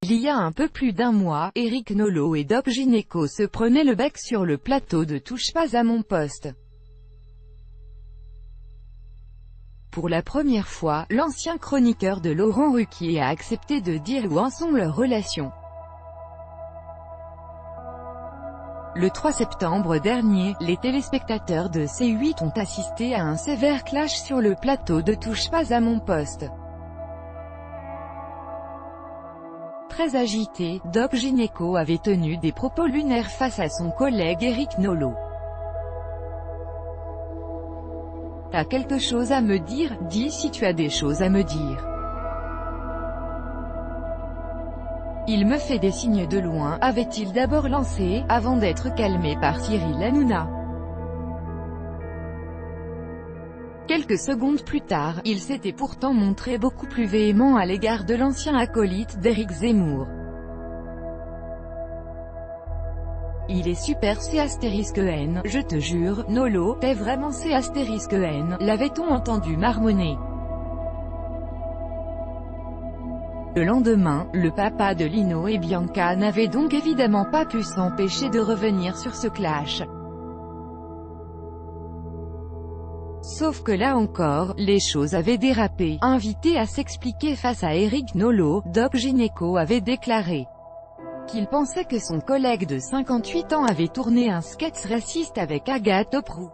Il y a un peu plus d'un mois, Éric Nolot et Doc Gineco se prenaient le bec sur le plateau de Touche pas à mon poste. Pour la première fois, l'ancien chroniqueur de Laurent Ruquier a accepté de dire où en sont leurs relations. Le 3 septembre dernier, les téléspectateurs de C8 ont assisté à un sévère clash sur le plateau de Touche pas à mon poste. Très agité, Doc Gineco avait tenu des propos lunaires face à son collègue Éric Nolot. « T'as quelque chose à me dire, dis si tu as des choses à me dire. » Il me fait des signes de loin, avait-il d'abord lancé, avant d'être calmé par Cyril Hanouna. Quelques secondes plus tard, il s'était pourtant montré beaucoup plus véhément à l'égard de l'ancien acolyte d'Éric Zemmour. Il est super C*N, je te jure, Nolot, t'es vraiment C*N, l'avait-on entendu marmonner. Le lendemain, le papa de Lino et Bianca n'avait donc évidemment pas pu s'empêcher de revenir sur ce clash. Sauf que là encore, les choses avaient dérapé. Invité à s'expliquer face à Éric Nolot, Doc Gineco avait déclaré qu'il pensait que son collègue de 58 ans avait tourné un sketch raciste avec Agathe Oprou.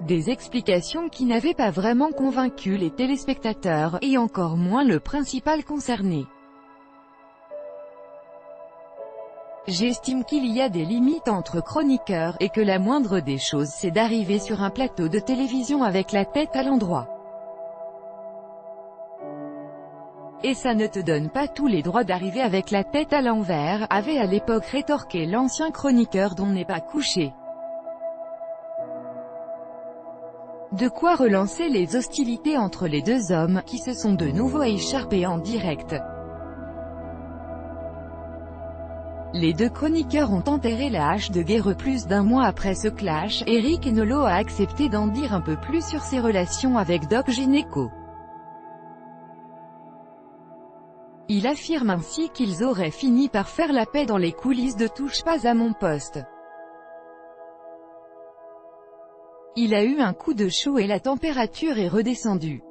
Des explications qui n'avaient pas vraiment convaincu les téléspectateurs, et encore moins le principal concerné. J'estime qu'il y a des limites entre chroniqueurs, et que la moindre des choses c'est d'arriver sur un plateau de télévision avec la tête à l'endroit. Et ça ne te donne pas tous les droits d'arriver avec la tête à l'envers, avait à l'époque rétorqué l'ancien chroniqueur dont n'est pas couché. De quoi relancer les hostilités entre les deux hommes, qui se sont de nouveau écharpés en direct. Les deux chroniqueurs ont enterré la hache de guerre plus d'un mois après ce clash. Éric Nolot a accepté d'en dire un peu plus sur ses relations avec Doc Gineco. Il affirme ainsi qu'ils auraient fini par faire la paix dans les coulisses de Touche pas à mon poste. Il a eu un coup de chaud et la température est redescendue.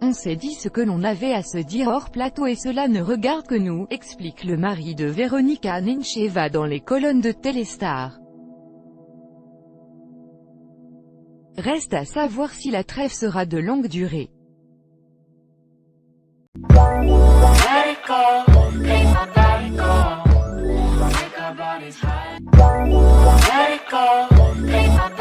On s'est dit ce que l'on avait à se dire hors plateau et cela ne regarde que nous, explique le mari de Véronica Nencheva dans les colonnes de Téléstar. Reste à savoir si la trêve sera de longue durée. Let it go, make my body go, make our bodies high. Let it go, make my